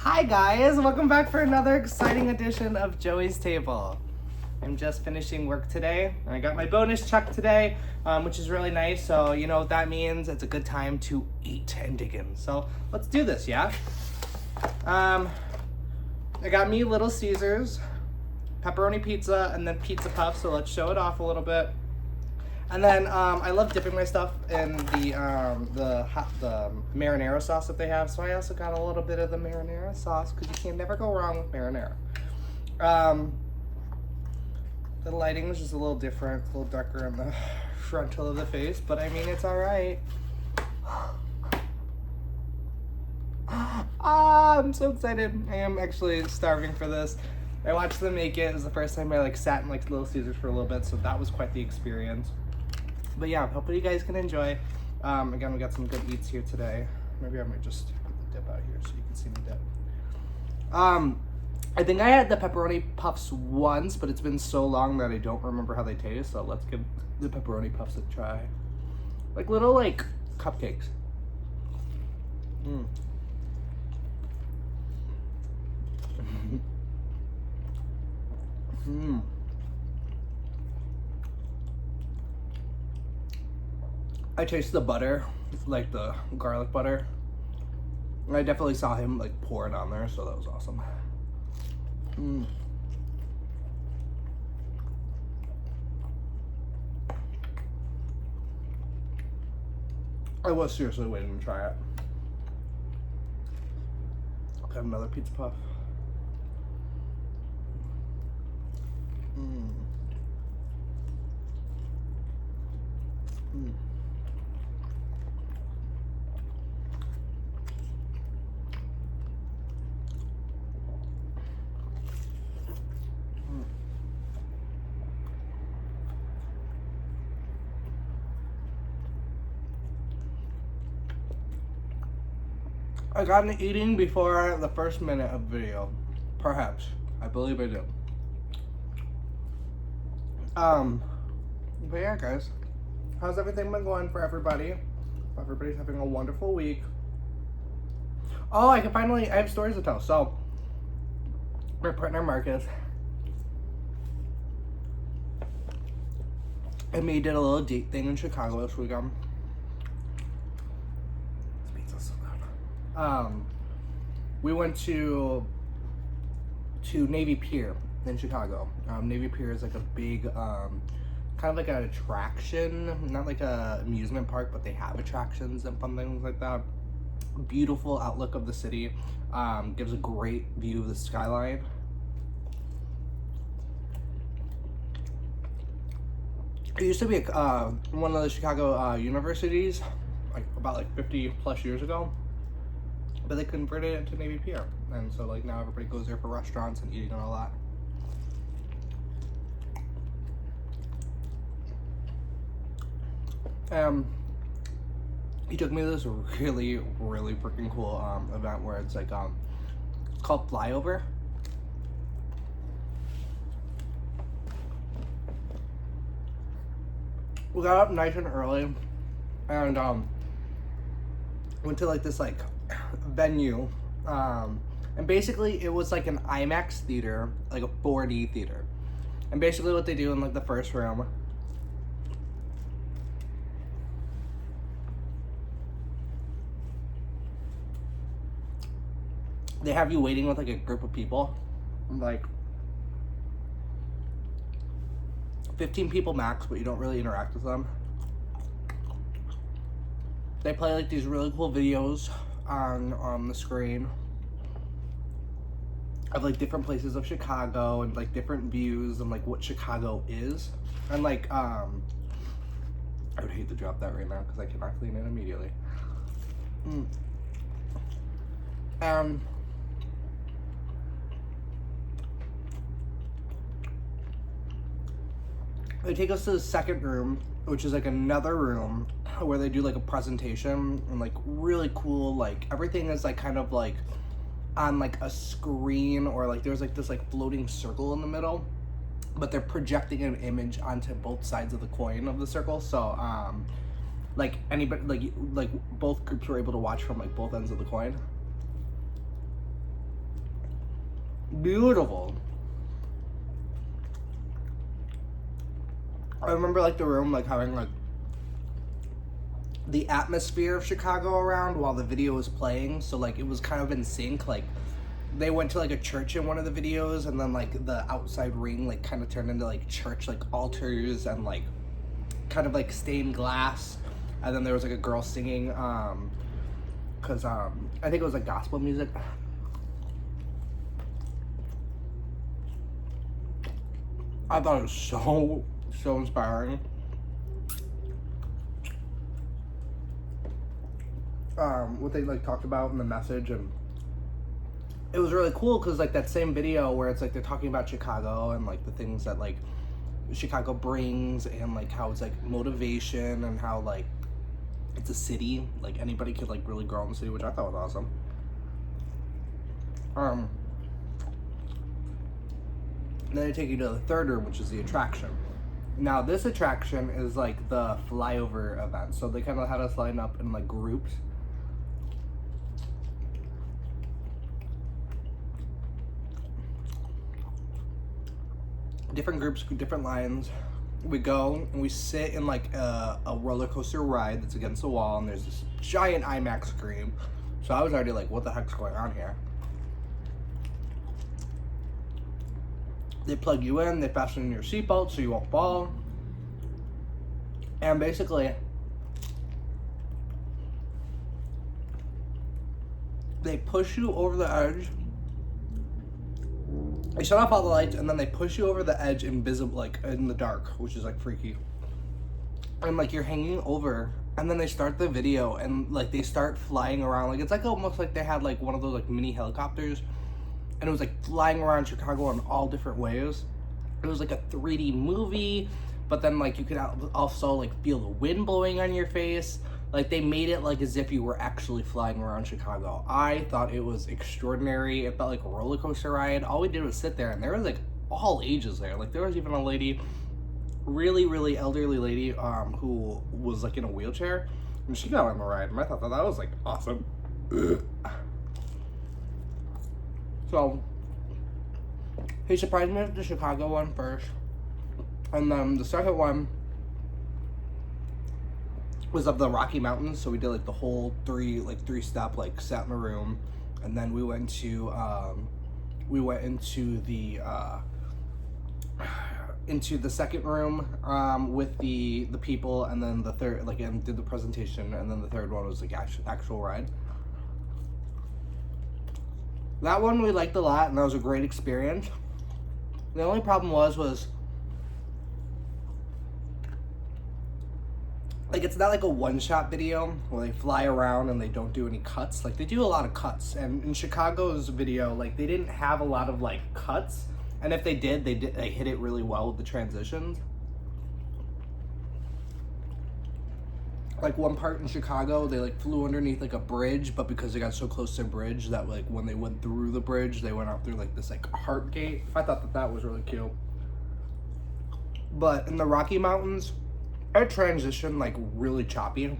Hi guys, welcome back for another exciting edition of Joey's Table. I'm just finishing work today, and I got my bonus check today, which is really nice. So you know what that means? It's a good time to eat and dig in. So let's do this, yeah? I got me Little Caesars, pepperoni pizza, and then pizza puffs. So let's show it off a little bit. And then I love dipping my stuff in the marinara sauce that they have. So I also got a little bit of the marinara sauce because you can never go wrong with marinara. The lighting was just a little different, a little darker on the frontal of the face, but I mean, it's all right. I'm so excited. I am actually starving for this. I watched them make it. It was the first time I sat in Little Caesars for a little bit, so that was quite the experience. But yeah, hopefully you guys can enjoy. Again, we got some good eats here today. Maybe I might just get the dip out here so you can see me dip. I think I had the pepperoni puffs once, but it's been so long that I don't remember how they taste. So let's give the pepperoni puffs a try. Like little cupcakes. I taste the butter, like the garlic butter. I definitely saw him pour it on there, so that was awesome. I was seriously waiting to try it. Got another pizza puff. I got into eating before the first minute of the video. Perhaps. I believe I did. But yeah, guys. How's everything been going for everybody? Everybody's having a wonderful week. Oh, I have stories to tell. So, my partner Marcus and me did a little date thing in Chicago this weekend. We went to Navy Pier in Chicago. Navy Pier is a big, kind of an attraction, not a amusement park, but they have attractions and fun things like that. Beautiful outlook of the city, gives a great view of the skyline. It used to be one of the Chicago universities, about 50 plus years ago. But they converted it into Navy Pier, and so now everybody goes there for restaurants and eating and all that. He took me to this really freaking cool event where it's it's called Flyover. We got up nice and early, and went to this venue, and basically it was an IMAX theater, a 4D theater. And basically what they do in the first room, they have you waiting with a group of people, 15 people max, but you don't really interact with them. They play these really cool videos on the screen of different places of Chicago and different views and what Chicago is. And I would hate to drop that right now because I cannot clean it immediately. They take us to the second room, which is another room where they do a presentation and really cool, everything is kind of on a screen, or there's this floating circle in the middle, but they're projecting an image onto both sides of the coin of the circle. So anybody both groups were able to watch from both ends of the coin. beautiful. I remember like the room like having like the atmosphere of Chicago around while the video was playing, so like it was kind of in sync. Like they went to like a church in one of the videos, and then like the outside ring like kind of turned into like church like altars and like kind of like stained glass, and then there was like a girl singing because I think it was like gospel music. I thought it was so inspiring. What they like talked about in the message, and it was really cool because like that same video where it's like they're talking about Chicago and like the things that like Chicago brings, and like how it's like motivation, and how like it's a city, like anybody could like really grow in the city, which I thought was awesome. Then they take you to the third room, which is the attraction. Now this attraction is like the flyover event, so they kind of had us line up in like groups. Different groups, different lines. We go and we sit in like a roller coaster ride that's against the wall, and there's this giant IMAX screen. So I was already like, what the heck's going on here? They plug you in, they fasten in your seatbelt so you won't fall. And basically, they push you over the edge. They shut off all the lights, and then they push you over the edge invisible, like in the dark, which is like freaky. And like you're hanging over, and then they start the video, and like they start flying around. Like it's like almost like they had like one of those like mini helicopters, and it was like flying around Chicago in all different ways. It was like a 3D movie, but then like you could also like feel the wind blowing on your face. Like they made it like as if you were actually flying around Chicago. I thought it was extraordinary. It felt like a roller coaster ride. All we did was sit there, and there was like all ages there. Like there was even a lady, really elderly lady, who was like in a wheelchair, and she got on the ride, and I thought that was like awesome. So he surprised me with the Chicago one first, and then the second one was of the Rocky Mountains. So we did like the whole three step, like sat in the room, and then we went into the second room with the people, and then the third, like, and did the presentation, and then the third one was like actual ride. That one we liked a lot, and that was a great experience. The only problem was like it's not like a one-shot video where they fly around and they don't do any cuts. Like they do a lot of cuts, and in Chicago's video, like they didn't have a lot of like cuts, and if they did, they hit it really well with the transitions. Like one part in Chicago, they like flew underneath like a bridge, but because they got so close to the bridge that like when they went through the bridge, they went out through like this like heart gate. I thought that was really cute. But in the Rocky Mountains, our transition like really choppy.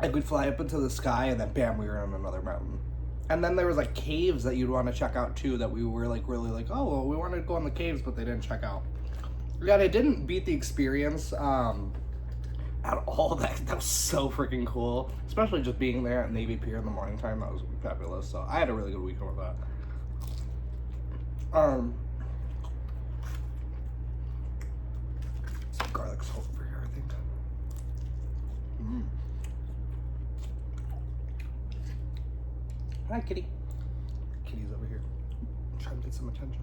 Like we'd fly up into the sky, and then bam, we were on another mountain. And then there was like caves that you'd want to check out too, that we were like really like, oh well, we wanted to go in the caves, but they didn't check out. Yeah, it didn't beat the experience at all. That was so freaking cool, especially just being there at Navy Pier in the morning time. That was fabulous. So I had a really good weekend with that. Some garlic salt over here, I think. Hi, kitty. Kitty's over here. I'm trying to get some attention.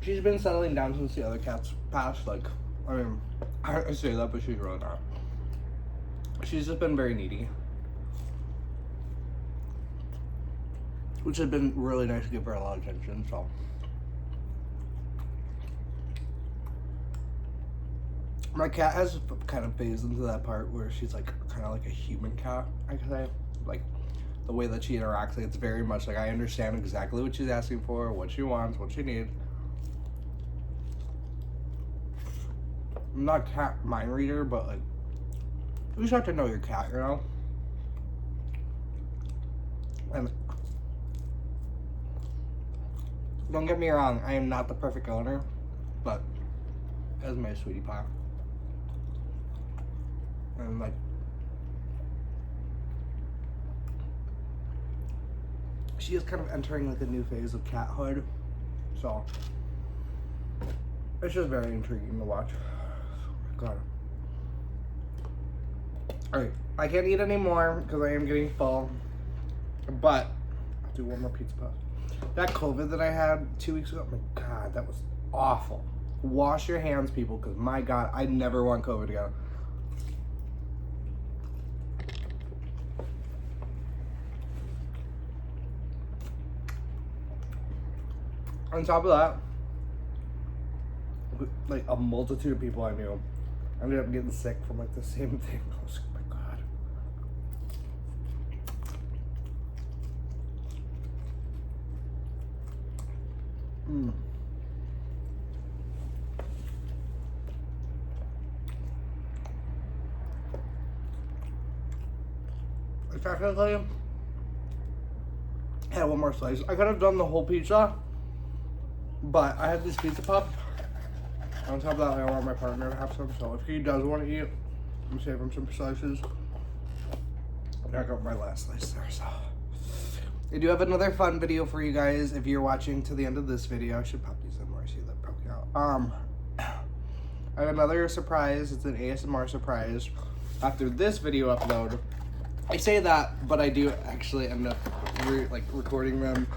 She's been settling down since the other cats passed. Like, I mean, I say that, but she's really not. She's just been very needy, which has been really nice to give her a lot of attention. So my cat has kind of phased into that part where she's like kind of like a human cat, I could say. Like the way that she interacts, like it's very much like I understand exactly what she's asking for, what she wants, what she needs. I'm not a cat mind reader, but like you just have to know your cat, you know? And don't get me wrong, I am not the perfect owner, but as my sweetie pie. And like, she is kind of entering like a new phase of cathood, so it's just very intriguing to watch. Oh my God. Alright, I can't eat anymore because I am getting full, but I'll do one more pizza puff. That COVID that I had 2 weeks ago, oh my God, that was awful. Wash your hands, people, because my God, I never want COVID again. On top of that, like a multitude of people I knew ended up getting sick from like the same thing. I was like, oh my God. I technically had one more slice. I could have done the whole pizza, but I had this pizza puff. On top of that, I want my partner to have some, so if he does want to eat, I'm saving some slices. I got my last slice there, so. I do have another fun video for you guys. If you're watching to the end of this video, I should pop these in more, see that poking out. I have another surprise. It's an ASMR surprise. After this video upload, I say that, but I do actually end up recording them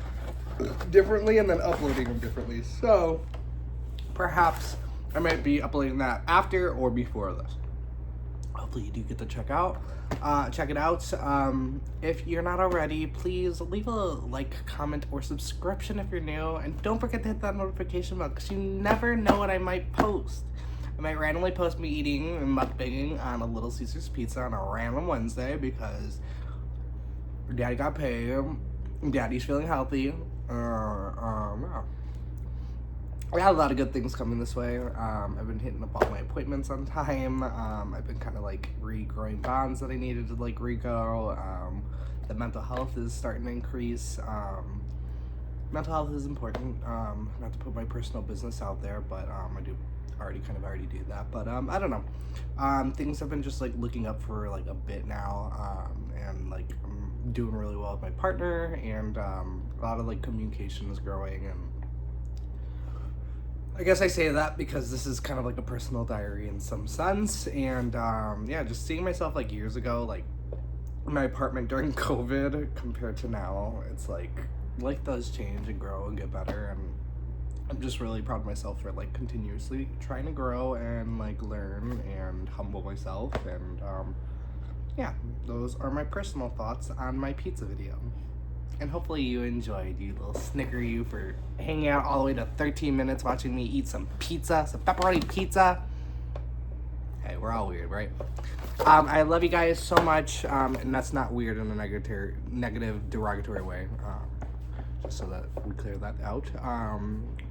differently and then uploading them differently. So perhaps I might be uploading that after or before this. Hopefully you do get to check it out. If you're not already, please leave a like, comment, or subscription if you're new, and don't forget to hit that notification bell because you never know what I might post. I might randomly post me eating and mukbanging on a Little Caesars pizza on a random Wednesday because Daddy got paid, Daddy's feeling healthy. Yeah. I got a lot of good things coming this way. I've been hitting up all my appointments on time. I've been kind of like regrowing bonds that I needed to like regrow. The mental health is starting to increase. Mental health is important. Not to put my personal business out there, but I do already do that. But I don't know. Things have been just like looking up for like a bit now, and like I'm doing really well with my partner, and a lot of like communication is growing. And I guess I say that because this is kind of like a personal diary in some sense. And yeah, just seeing myself like years ago, like in my apartment during COVID compared to now, it's like life does change and grow and get better. And I'm just really proud of myself for like continuously trying to grow and like learn and humble myself. And yeah, those are my personal thoughts on my pizza video. And hopefully you enjoyed, you little snicker you, for hanging out all the way to 13 minutes watching me eat some pizza, some pepperoni pizza. Hey, we're all weird, right? I love you guys so much, and that's not weird in a negative, derogatory way, just so that we clear that out.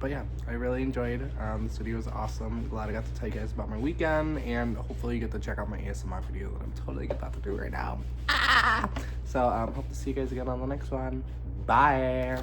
But yeah, I really enjoyed. This video was awesome. Glad I got to tell you guys about my weekend, and hopefully you get to check out my ASMR video that I'm totally about to do right now. So hope to see you guys again on the next one. Bye.